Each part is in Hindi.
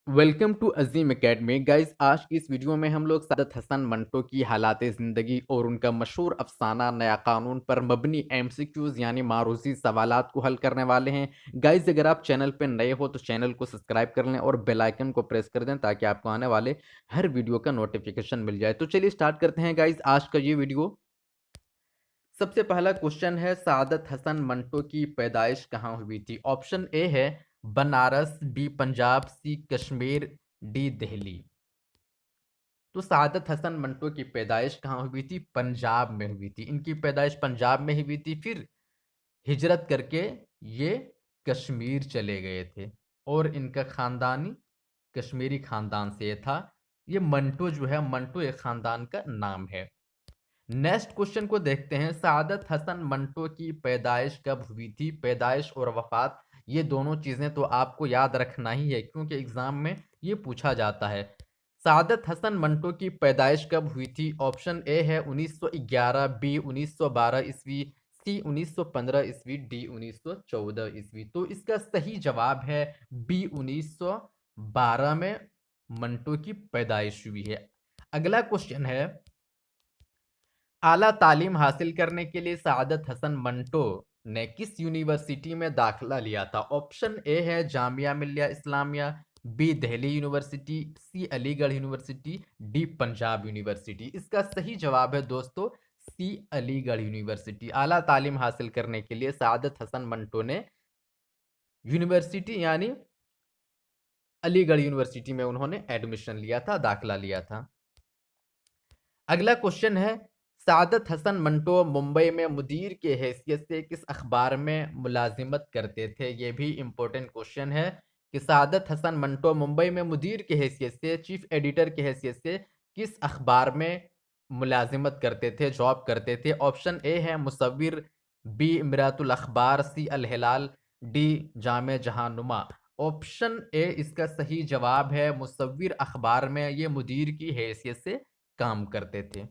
Welcome to Azeem academy guys. आज की इस वीडियो में हम लोग सादत हसन मंटो की हालात ज़िंदगी और उनका मशहूर अफसाना नया कानून पर मबनी एमसीक्यूज यानी मारूजी सवालात को हल करने वाले हैं। गाइस, अगर आप चैनल पर नए हो तो चैनल को सब्सक्राइब कर लें और बेल आइकन को प्रेस कर दें ताकि आपको आने वाले हर वीडियो का नोटिफिकेशन मिल जाए। तो चलिए स्टार्ट करते हैं गाइस आज का ये वीडियो। सबसे पहला क्वेश्चन है, सादत हसन मंटो की पैदाइश कहाँ हुई थी? ऑप्शन ए है बनारस, बी पंजाब, सी कश्मीर, डी दिल्ली। तो सादत हसन मंटो की पैदाइश कहाँ हुई थी? पंजाब में हुई थी। इनकी पैदाइश पंजाब में ही हुई थी। फिर हिजरत करके ये कश्मीर चले गए थे और इनका खानदानी कश्मीरी खानदान से था। ये मंटो जो है, मंटो एक खानदान का नाम है। नेक्स्ट क्वेश्चन को देखते हैं, सादत हसन मंटो की पैदाइश कब हुई थी? पैदाइश और वफात ये दोनों चीजें तो आपको याद रखना ही है क्योंकि एग्जाम में ये पूछा जाता है। सादत हसन मंटो की पैदाइश कब हुई थी? ऑप्शन ए है 1911, बी 1912 ईस्वी, सी 1915 ईस्वी, डी 1914 ईस्वी। तो इसका सही जवाब है बी 1912 में मंटो की पैदाइश हुई है। अगला क्वेश्चन है, आला तालीम हासिल करने के लिए सादत हसन मंटो ने किस यूनिवर्सिटी में दाखिला लिया था? ऑप्शन ए है Jamia Millia Islamia, B Delhi university, C Aligarh university, D Punjab university. इसका सही जवाब है दोस्तों सी अलीगढ़ यूनिवर्सिटी। आला तालीम हासिल करने के लिए सादत हसन मंटो ने यूनिवर्सिटी यानी अलीगढ़ यूनिवर्सिटी में उन्होंने एडमिशन लिया था, दाखिला लिया था। अगला क्वेश्चन है, सादत हसन मंटो मुंबई में मुदीर के हैसियत से किस अखबार में मुलाजिमत करते थे? ये भी इंपॉर्टेंट क्वेश्चन है कि सादत हसन मंटो मुंबई में मुदीर के हैसियत से, चीफ एडिटर के हैसियत से किस अखबार में मुलाजिमत करते थे, जॉब करते थे? ऑप्शन ए है मुसव्विर, बी मिरातुल अखबार, सी अल हिलाल, डी जामे जहानुमा। ऑप्शन ए इसका सही जवाब है मुसव्विर अखबार में ये मुदीर की हैसियत से काम करते थे।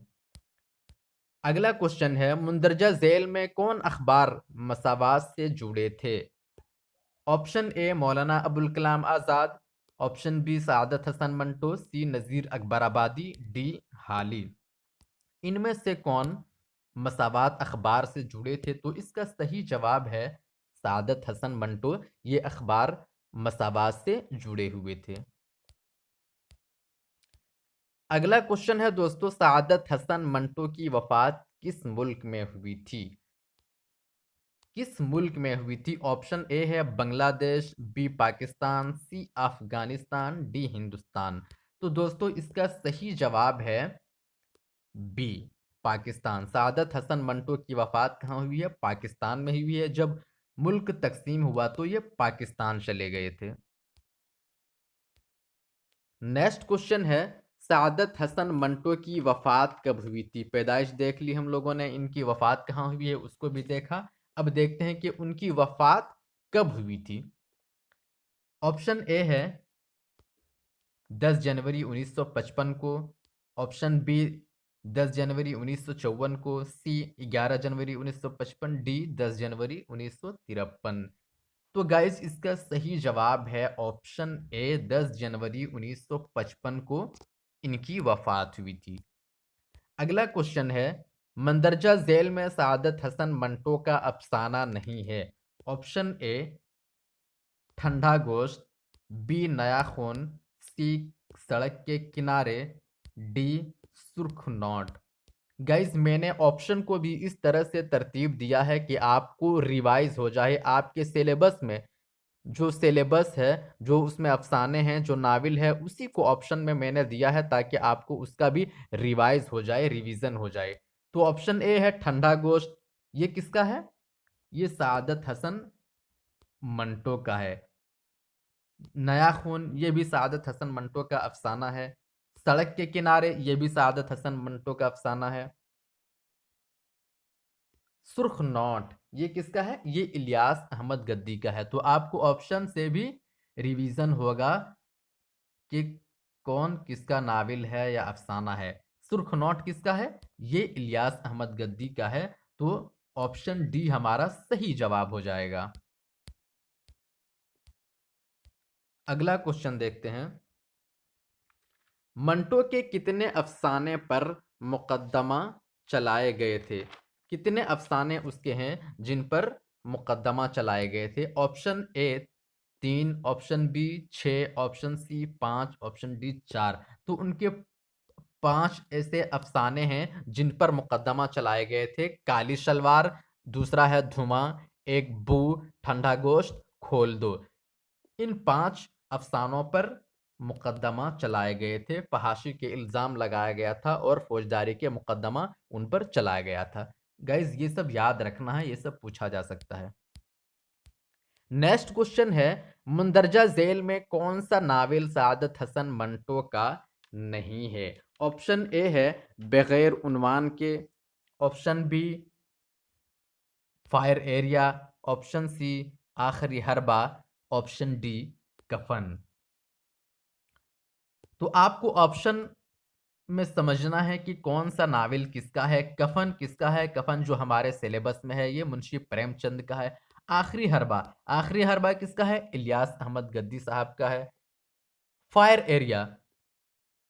अगला क्वेश्चन है, मुंदरजा झेल में कौन अखबार मसावात से जुड़े थे? ऑप्शन ए मौलाना अबुल कलाम आज़ाद, ऑप्शन बी सादत हसन मंटो, सी नज़ीर अकबराबादी, डी हाली। इनमें से कौन मसावात अखबार से जुड़े थे? तो इसका सही जवाब है सादत हसन मंटो, ये अखबार मसावात से जुड़े हुए थे। अगला क्वेश्चन है दोस्तों, सादत हसन मंटो की वफात किस मुल्क में हुई थी? किस मुल्क में हुई थी? ऑप्शन ए है बांग्लादेश, बी पाकिस्तान, सी अफगानिस्तान, डी हिंदुस्तान। तो दोस्तों इसका सही जवाब है बी पाकिस्तान। सादत हसन मंटो की वफात कहाँ हुई है? पाकिस्तान में हुई है। जब मुल्क तकसीम हुआ तो ये पाकिस्तान चले गए थे। नेक्स्ट क्वेश्चन है, सादत हसन मंटो की वफात कब हुई थी? पैदाइश देख ली हम लोगों ने, इनकी वफात कहाँ हुई है उसको भी देखा। अब देखते हैं कि उनकी वफात कब हुई थी। ऑप्शन ए है 10 जनवरी 1955 को, ऑप्शन बी 10 जनवरी 1954 को, सी 11 जनवरी 1955, डी 10 जनवरी 1953। तो गाइस इसका सही जवाब है ऑप्शन ए 10 जनवरी 1955 को इनकी वफात हुई थी। अगला क्वेश्चन है, मंदरजा झेल में सादत हसन मंटो का अफसाना नहीं है? ऑप्शन ए ठंडा गोश्त, बी नया खून, सी सड़क के किनारे, डी सुर्ख नोट। गाइज मैंने ऑप्शन को भी इस तरह से तरतीब दिया है कि आपको रिवाइज हो जाए। आपके सिलेबस में जो सिलेबस है, जो उसमें अफसाने हैं, जो नावल है, उसी को ऑप्शन में मैंने दिया है ताकि आपको उसका भी रिवाइज हो जाए, रिवीजन हो जाए। तो ऑप्शन ए है ठंडा गोश्त, ये किसका है? ये सादत हसन मंटो का है। नया खून ये भी सादत हसन मंटो का अफसाना है। सड़क के किनारे ये भी सादत हसन मंटो का अफसाना है। सुर्ख नोट ये किसका है? ये इलियास अहमद गद्दी का है। तो आपको ऑप्शन से भी रिवीजन होगा कि कौन किसका नावल है या अफसाना है। सुर्ख नोट किसका है? ये इलियास अहमद गद्दी का है। तो ऑप्शन डी हमारा सही जवाब हो जाएगा। अगला क्वेश्चन देखते हैं, मंटो के कितने अफसाने पर मुकदमा चलाए गए थे? कितने अफसाने उसके हैं जिन पर मुकदमा चलाए गए थे? Option A 3, option B 6, option C 5, option D 4। तो उनके 5 ऐसे अफसाने हैं जिन पर मुकदमा चलाए गए थे। काली सलवार, दूसरा है धुआं, एक बू, ठंडा गोश्त, खोल दो। इन 5 अफसानों पर मुकदमा चलाए गए थे, फहाशी के इल्ज़ाम लगाया गया था और फौजदारी के मुकदमा उन पर चलाया गया था। गाइज़ ये सब याद रखना है, ये सब पूछा जा सकता है। नेक्स्ट क्वेश्चन है, मुंदरजा ज़ेल में कौन-सा नावल सआदत हसन मंटो का नहीं है? ऑप्शन ए है बगैर उन्वान के, option B fire area, option C आखिरी हरबा, ऑप्शन डी कफन। तो आपको ऑप्शन में समझना है कि कौन सा नावल किसका है, कफन किसका है। कफन जो हमारे सिलेबस में है ये मुंशी प्रेमचंद का है। आखिरी हरबा किसका है? इलियास अहमद गद्दी साहब का है। फायर एरिया,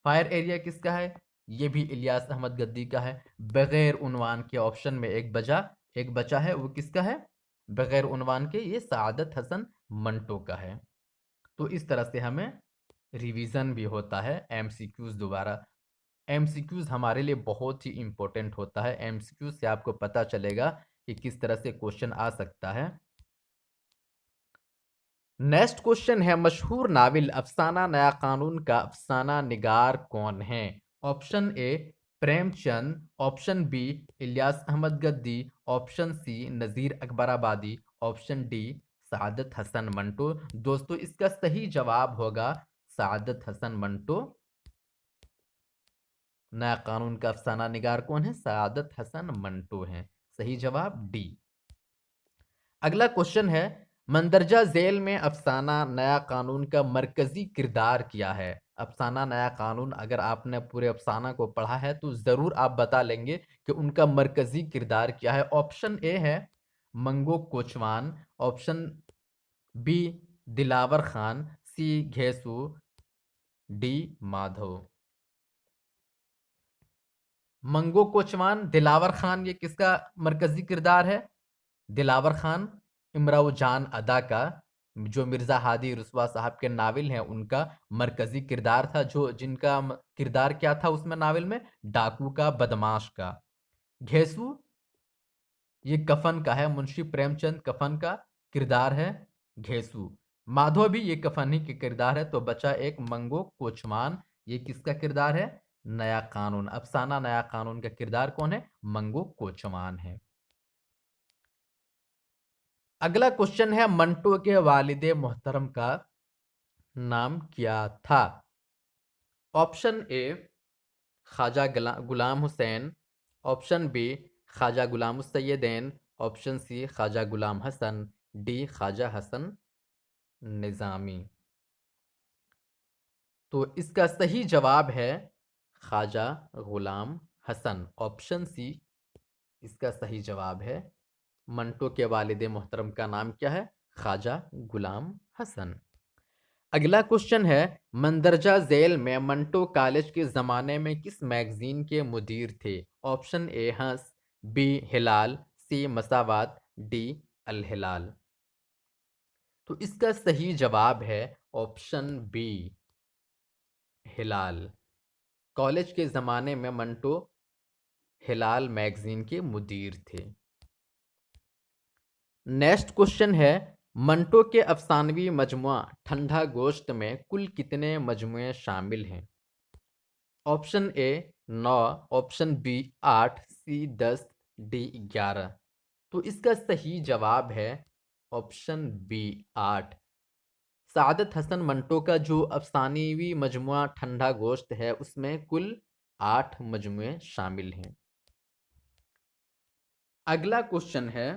फायर एरिया किसका है? ये भी इलियास अहमद गद्दी का है। बगैर उन्वान के ऑप्शन में एक बचा है, वो किसका है? बगैर उन्वान के ये सआदत हसन मंटो का है। तो इस तरह से हमें रिवीजन भी होता है, एमसीक्यूज दोबारा। एमसीक्यूज हमारे लिए बहुत ही इंपॉर्टेंट होता है। एमसीक्यूज से आपको पता चलेगा कि किस तरह से क्वेश्चन आ सकता है। नेक्स्ट क्वेश्चन है, मशहूर नावल अफसाना नया कानून का अफसाना निगार कौन है? Option A Premchand, option B Ilyas Ahmad Gaddi, option C Nazir Akbarabadi, option D Saadat Hasan Manto. दोस्तों इसका सही जवाब होगा सआदत हसन मंटो। नया कानून का अफसाना निगार कौन है? सआदत हसन मंटो हैं। सही जवाब डी। अगला क्वेश्चन है, मंदरजा झेल में अफसाना नया कानून का मरकजी किरदार क्या है? अफसाना नया कानून अगर आपने पूरे अफसाना को पढ़ा है तो जरूर आप बता लेंगे कि उनका मरकजी किरदार क्या है। ऑप्शन ए है मंगो कोचवान, ऑप्शन बी दिलावर खान, सी घेसू, डी माधव। मंगो कोचवान, दिलावर खान, ये किसका मरकजी किरदार है? दिलावर खान इमराव जान अदा का, जो मिर्ज़ा हादी रुस्वा साहब के नावल हैं उनका मरकजी किरदार था। जो जिनका किरदार क्या था उसमें नावल में? डाकू का, बदमाश का। घेसू ये कफन का है, मुंशी प्रेमचंद कफन का किरदार है घेसू। माधव भी ये कफन ही के किरदार है। तो बचा एक मंगो कोचमान, ये किसका किरदार है? नया कानून, अफसाना नया कानून का किरदार कौन है? मंगो कोचमान है। अगला क्वेश्चन है, मंटो के वालिदे मोहतरम का नाम क्या था? Option A Khwaja Ghulam Hussain, option B Khwaja Ghulam Saiyidain, option C Khwaja Ghulam Hasan, D Khwaja Hasan Nizami. तो इसका सही जवाब है ख्वाजा गुलाम हसन, ऑप्शन सी इसका सही जवाब है। मंटो के वालिद मोहतरम का नाम क्या है? ख्वाजा गुलाम हसन। अगला क्वेश्चन है, मंदरजा झेल में मंटो कॉलेज के ज़माने में किस मैगजीन के मुदीर थे? ऑप्शन ए हंस, बी हिलाल, सी मसावात, डी अल हिलाल। तो इसका सही जवाब है ऑप्शन बी हिलाल। कॉलेज के ज़माने में मंटो हिलाल मैगजीन के मुदीर थे। नेक्स्ट क्वेश्चन है, मंटो के अफसानवी मजमुआ ठंडा गोश्त में कुल कितने मजमुए शामिल हैं? Option A 9, option B 8, C 10, D 11। तो इसका सही जवाब है ऑप्शन बी 8। सआदत हसन मंटो का जो अफसानवी मजमुआ ठंडा गोश्त है उसमें कुल 8 मजमुए शामिल हैं। अगला क्वेश्चन है,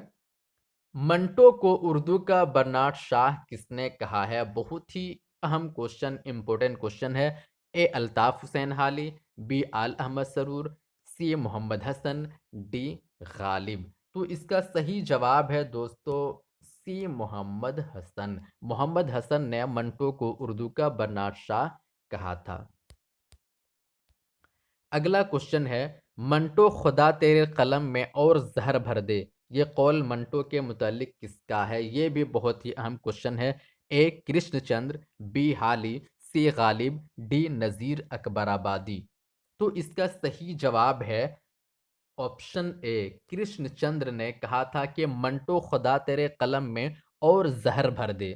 मंटो को उर्दू का बर्नार्ड शाह किसने कहा है? बहुत ही अहम क्वेश्चन, इंपॉर्टेंट क्वेश्चन है। ए अल्ताफ हुसैन हाली, बी आल अहमद सरूर, सी मोहम्मद हसन, डी गालिब। तो इसका सही जवाब है दोस्तों सी मोहम्मद हसन। मोहम्मद हसन ने मंटो को उर्दू का बर्नार्ड शाह कहा था। अगला क्वेश्चन है, मंटो खुदा तेरे कलम में और जहर भर दे, ये कौल मंटो के मुतालिक किसका है? ये भी बहुत ही अहम क्वेश्चन है। ए कृष्णचंद्र, बी हाली, सी गालिब, डी नज़ीर अकबराबादी। तो इसका सही जवाब है ऑप्शन ए। कृष्णचंद्र ने कहा था कि मंटो खुदा तेरे कलम में और जहर भर दे।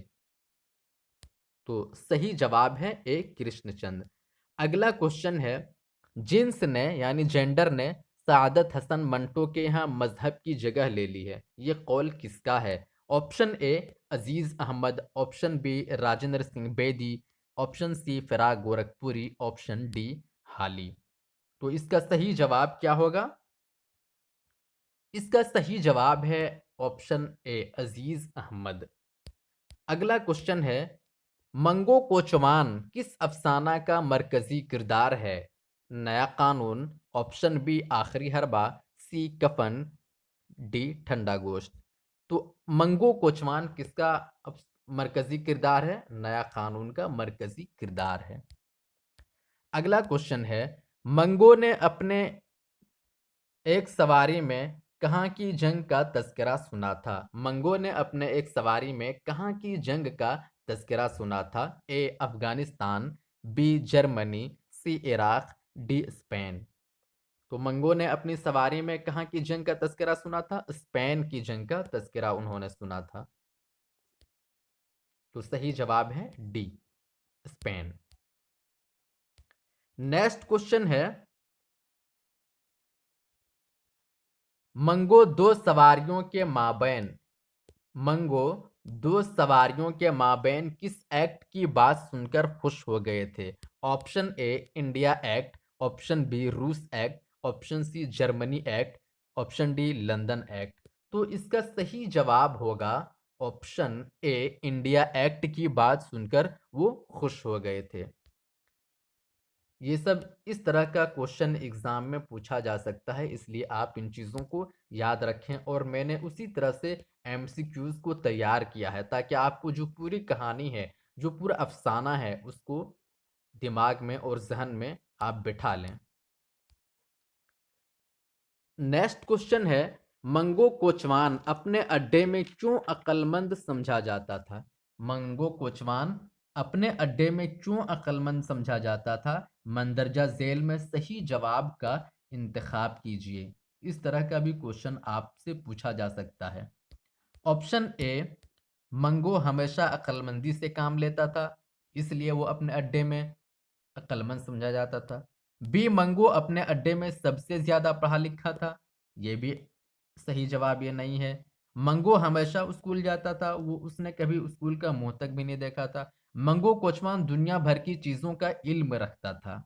तो सही जवाब है ए कृष्णचंद्र। अगला क्वेश्चन है, जिन्स ने यानी जेंडर ने सआदत हसन मंटो के यहाँ मजहब की जगह ले ली है, ये कौल किसका है? Option A Aziz Ahmad, option B Rajendra Singh Bedi, option C Firaq Gorakhpuri, option D हाली। तो इसका सही जवाब क्या होगा? इसका सही जवाब है ऑप्शन ए अजीज अहमद। अगला क्वेश्चन है, मंगो कोचवान किस अफसाना का मरकजी किरदार है? नया कानून, ऑप्शन बी आखिरी हरबा, सी कफन, डी ठंडा गोश्त। तो मंगो कोचवान किसका मरकजी किरदार है? नया कानून का मरकजी किरदार है। अगला क्वेश्चन है, मंगो ने अपने एक सवारी में कहाँ की जंग का तज़किरा सुना था? मंगो ने अपने एक सवारी में कहाँ की जंग का तज़किरा सुना था? ए अफगानिस्तान, बी जर्मनी, सी इराक, डी स्पेन। तो मंगो ने अपनी सवारी में कहाँ की जंग का तज़किरा सुना था? स्पेन की जंग का तज़किरा उन्होंने सुना था। तो सही जवाब है डी स्पेन। नेक्स्ट क्वेश्चन है, मंगो दो सवारियों के माबैन मंगो दो सवारियों के माबैन किस एक्ट की बात सुनकर खुश हो गए थे? Option A India act, option B रूस act, option C Germany act, option D London act. तो इसका सही जवाब होगा ऑप्शन ए इंडिया एक्ट की बात सुनकर वो खुश हो गए थे। ये सब इस तरह का क्वेश्चन एग्जाम में पूछा जा सकता है, इसलिए आप इन चीज़ों को याद रखें। और मैंने उसी तरह से एमसीक्यूज को तैयार किया है ताकि आपको जो पूरी कहानी है, जो पूरा अफसाना है, उसको दिमाग में और जहन में आप बिठा लें। नेक्स्ट क्वेश्चन है, मंगो कोचवान अपने अड्डे में क्यों अक्लमंद समझा जाता था? मंगो कोचवान अपने अड्डे में क्यों अक्लमंद समझा जाता था? मंदरजा झेल में सही जवाब का इंतखाब कीजिए। इस तरह का भी क्वेश्चन आपसे पूछा जा सकता है। ऑप्शन ए, मंगो हमेशा अक्लमंदी से काम लेता था, इसलिए वो अपने अड्डे में अक्लमंद समझा जाता था। बी, मंगो अपने अड्डे में सबसे ज्यादा पढ़ा लिखा था, ये भी सही जवाब ये नहीं है। मंगो हमेशा स्कूल जाता था, वो उसने कभी स्कूल का मुंह तक भी नहीं देखा था। मंगो कोचवान दुनिया भर की चीजों का इल्म रखता था।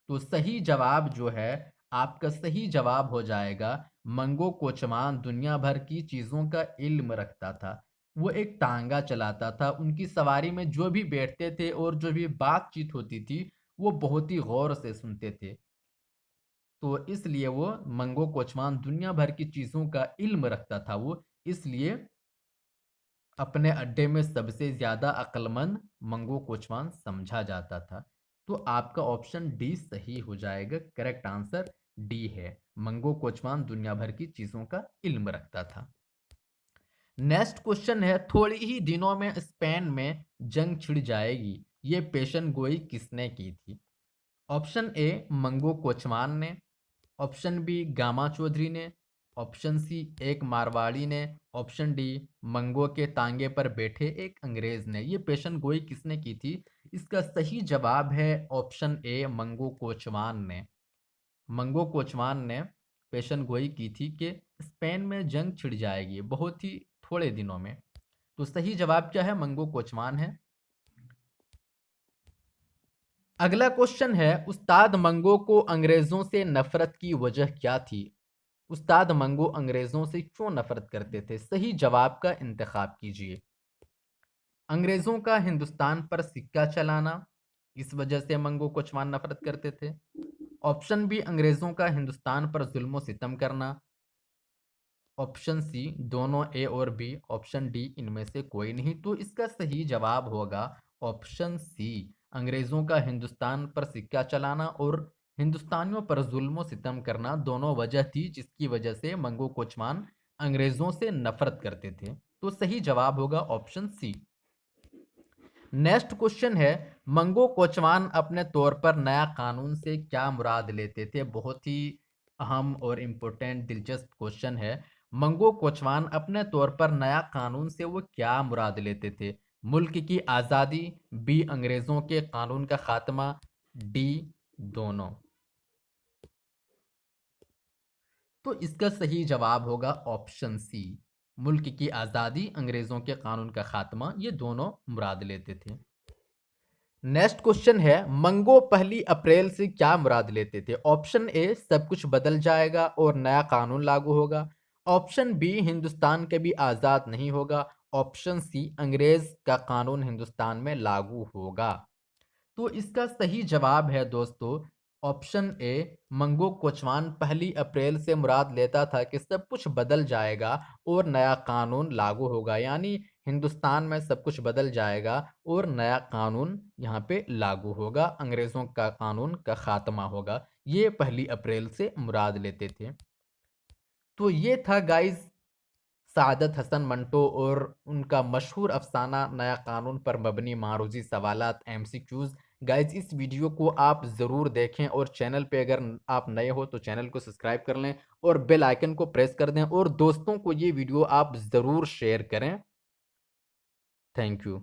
तो सही जवाब जो है, आपका सही जवाब हो जाएगा मंगो कोचवान दुनिया भर की चीजों का इल्म रखता था। वो एक टांगा चलाता था, उनकी सवारी में जो भी बैठते थे और जो भी बातचीत होती थी वो बहुत ही गौर से सुनते थे। तो इसलिए वो मंगो कोचवान दुनिया भर की चीजों का इल्म रखता था, वो इसलिए अपने अड्डे में सबसे ज्यादा अक्लमंद मंगो कोचवान समझा जाता था। तो आपका ऑप्शन डी सही हो जाएगा। करेक्ट आंसर डी है, मंगो कोचवान दुनिया भर की चीजों का इल्म रखता था। नेक्स्ट क्वेश्चन है, थोड़ी ही दिनों में स्पेन में जंग छिड़ जाएगी, ये पेशन गोई किसने की थी? ऑप्शन ए मंगो कोचवान ने, ऑप्शन बी गामा चौधरी ने, ऑप्शन सी एक मारवाड़ी ने, ऑप्शन डी मंगो के तांगे पर बैठे एक अंग्रेज ने। ये पेशन गोई किसने की थी? इसका सही जवाब है ऑप्शन ए मंगो कोचवान ने। मंगो कोचवान ने पेशन गोई की थी कि स्पेन में जंग छिड़ जाएगी बहुत ही थोड़े दिनों में। तो सही जवाब क्या है? मंगो कोचवान है। अगला क्वेश्चन है, उस्ताद मंगो को अंग्रेजों से नफरत की वजह क्या थी? उस्ताद मंगो अंग्रेजों से क्यों नफरत करते थे? सही जवाब का इंतखाब कीजिए। अंग्रेजों का हिंदुस्तान पर सिक्का चलाना, इस वजह से मंगो कोचवान नफरत करते थे। ऑप्शन बी, अंग्रेजों का हिंदुस्तान पर जुल्म सितम करना। ऑप्शन सी, दोनों ए और बी। ऑप्शन डी, इनमें से कोई नहीं। तो इसका सही जवाब होगा ऑप्शन सी, अंग्रेजों का हिंदुस्तान पर सिक्का चलाना और हिंदुस्तानियों पर जुल्म सितम करना दोनों वजह थी जिसकी वजह से मंगो कोचवान अंग्रेजों से नफरत करते थे। तो सही जवाब होगा ऑप्शन सी। नेक्स्ट क्वेश्चन है, मंगो कोचवान अपने तौर पर नया कानून से क्या मुराद लेते थे? बहुत ही अहम और इम्पोर्टेंट दिलचस्प क्वेश्चन है। मंगो कोचवान अपने तौर पर नया कानून से वो क्या मुराद लेते थे? मुल्क की आज़ादी, बी अंग्रेजों के कानून का खात्मा, डी दोनों। तो इसका सही जवाब होगा ऑप्शन सी, मुल्क की आज़ादी, अंग्रेजों के कानून का खात्मा, ये दोनों मुराद लेते थे। नेक्स्ट क्वेश्चन है, मंगो पहली अप्रैल से क्या मुराद लेते थे? ऑप्शन ए सब कुछ बदल जाएगा और नया कानून लागू होगा, ऑप्शन बी हिंदुस्तान कभी आज़ाद नहीं होगा, ऑप्शन सी अंग्रेज का कानून हिंदुस्तान में लागू होगा। तो इसका सही जवाब है दोस्तों ऑप्शन ए, मंगो कोचवान पहली अप्रैल से मुराद लेता था कि सब कुछ बदल जाएगा और नया कानून लागू होगा, यानी हिंदुस्तान में सब कुछ बदल जाएगा और नया कानून यहाँ पे लागू होगा, अंग्रेजों का कानून का खात्मा होगा। ये पहली अप्रैल से मुराद लेते थे। तो ये था गाइज सादत हसन मंटो और उनका मशहूर अफसाना नया कानून पर मबनी मारूजी सवालात एमसीक्यूज। गाइज इस वीडियो को आप ज़रूर देखें और चैनल पे अगर आप नए हो तो चैनल को सब्सक्राइब कर लें और बेल आइकन को प्रेस कर दें और दोस्तों को ये वीडियो आप ज़रूर शेयर करें। Thank you.